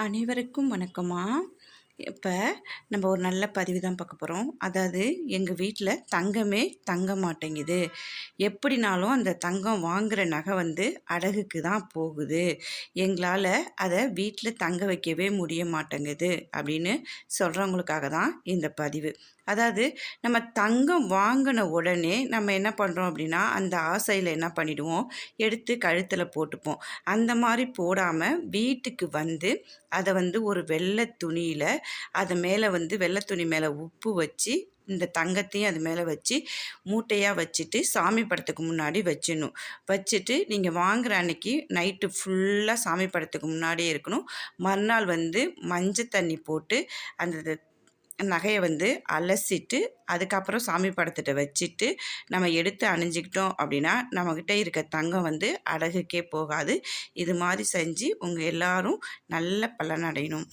அனைவருக்கும் வணக்கம்மா. இப்போ நம்ம ஒரு நல்ல பதிவு தான் பார்க்க போகிறோம். அதாவது எங்கள் வீட்டில் தங்கமே தங்க மாட்டேங்குது. எப்படினாலும் அந்த தங்கம் வாங்குகிற நகை வந்து அடகுக்கு தான் போகுது. எங்களால் அதை வீட்டில் தங்க வைக்கவே முடிய மாட்டேங்குது அப்படின்னு சொல்கிறவங்களுக்காக தான் இந்த பதிவு. அதாவது நம்ம தங்கம் வாங்கின உடனே நம்ம என்ன பண்ணுறோம் அப்படின்னா, அந்த ஆசையில் என்ன பண்ணிவிடுவோம், எடுத்து கழுத்தில் போட்டுப்போம். அந்த மாதிரி போடாமல் வீட்டுக்கு வந்து அதை வந்து ஒரு வெள்ளை துணியில் அது மேலே வந்து வெள்ளை துணி மேலே உப்பு வச்சு இந்த தங்கத்தையும் அது மேலே வச்சு மூட்டையாக வச்சுட்டு சாமி படத்துக்கு முன்னாடி வச்சிடணும். வச்சுட்டு நீங்கள் வாங்குகிற அன்னைக்கு நைட்டு ஃபுல்லாக சாமி படத்துக்கு முன்னாடியே இருக்கணும். மறுநாள் வந்து மஞ்சள் தண்ணி போட்டு அந்த நகையை வந்து அலசிட்டு அதுக்கப்புறம் சாமி படத்திட்ட வச்சுட்டு நம்ம எடுத்து அணிஞ்சிக்கிட்டோம் அப்படின்னா நம்மக்கிட்ட இருக்க தங்கம் வந்து அடகுக்கே போகாது. இது மாதிரி செஞ்சு உங்கள் எல்லாரும் நல்ல பலன் அடையணும்.